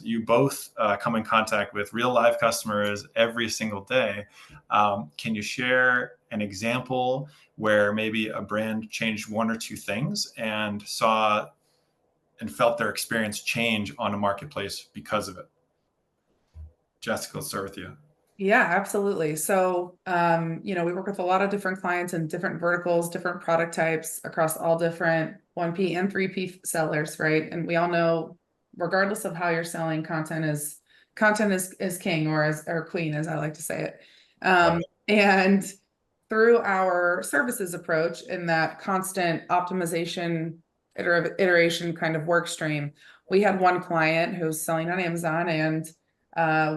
You both come in contact with real live customers every single day. Can you share an example where maybe a brand changed one or two things and saw and felt their experience change on a marketplace because of it? Jessica, let's start with you. Yeah, absolutely. So, we work with a lot of different clients and different verticals, different product types across all different 1P and 3P sellers, right? And we all know, regardless of how you're selling, content is king, or queen, as I like to say it. And through our services approach in that constant optimization, iteration kind of work stream, we had one client who's selling on Amazon, and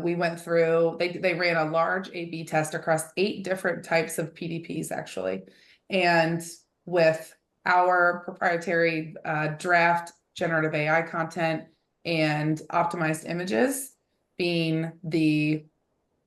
we went through, they ran a large A/B test across 8 different types of PDPs, actually. And with our proprietary draft generative AI content and optimized images being the,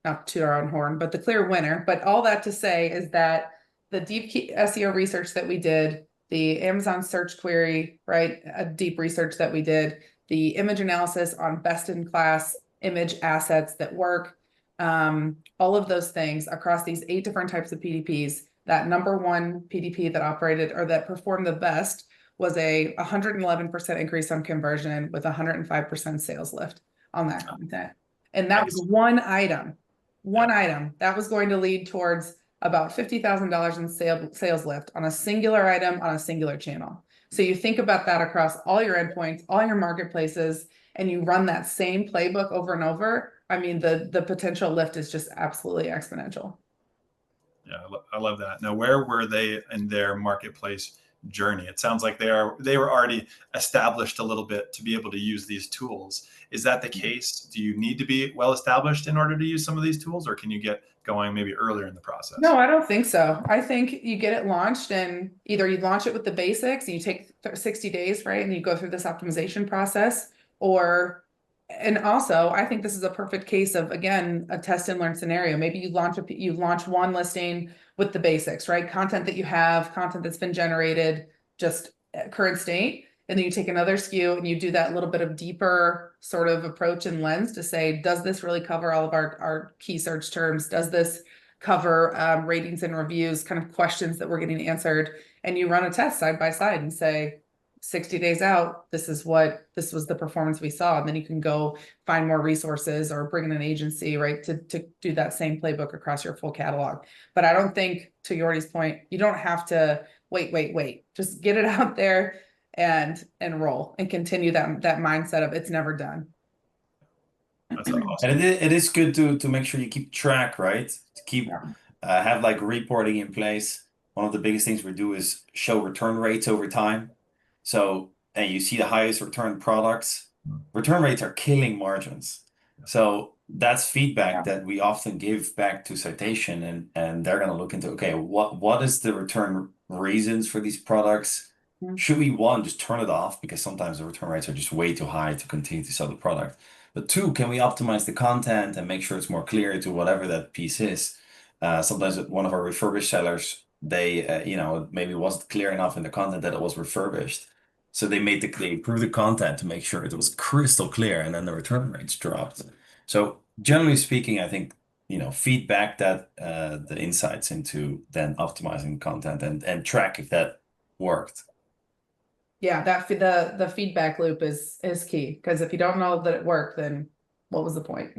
not to our own horn, but the clear winner. But all that to say is that the deep SEO research that we did, the Amazon search query, right, a deep research that we did, the image analysis on best-in-class image assets that work, all of those things across these 8 different types of PDPs, that number one PDP that operated or that performed the best was a 111% increase on conversion with 105% sales lift on that content. And that was one item that was going to lead towards about $50,000 in sales lift on a singular item on a singular channel. So you think about that across all your endpoints, all your marketplaces, and you run that same playbook over and over. I mean, the potential lift is just absolutely exponential. Yeah, I love that. Now, where were they in their marketplace journey? It sounds like they were already established a little bit to be able to use these tools. Is that the case? Do you need to be well established in order to use some of these tools, or can you get going maybe earlier in the process? No, I don't think so. I think you get it launched, and either you launch it with the basics and you take 60 days, right? And you go through this optimization process, and also I think this is a perfect case of, again, a test and learn scenario. Maybe you launch one listing with the basics, right? Content that you have, content that's been generated, just current state. And then you take another SKU and you do that little bit of deeper sort of approach and lens to say, does this really cover all of our key search terms? Does this cover ratings and reviews, kind of questions that we're getting answered? And you run a test side by side and say, 60 days out, this was the performance we saw. And then you can go find more resources or bring in an agency, right, to do that same playbook across your full catalog. But I don't think, to Jordi's point, you don't have to wait. Just get it out there and roll and continue that mindset of it's never done. That's awesome. And it is good to make sure you keep track, right? To keep have like reporting in place. One of the biggest things we do is show return rates over time. So, and you see the highest return products. Return rates are killing margins. So that's feedback that we often give back to Citation, and they're going to look into, okay, what is the return reasons for these products? Should we, one, just turn it off because sometimes the return rates are just way too high to continue to sell the product? But 2, can we optimize the content and make sure it's more clear to whatever that piece is? Sometimes one of our refurbished sellers, they maybe wasn't clear enough in the content that it was refurbished. So they improved the content to make sure it was crystal clear, and then the return rates dropped. So generally speaking, I think, feedback that the insights into then optimizing content and track if that worked. Yeah, the feedback loop is key, because if you don't know that it worked, then what was the point?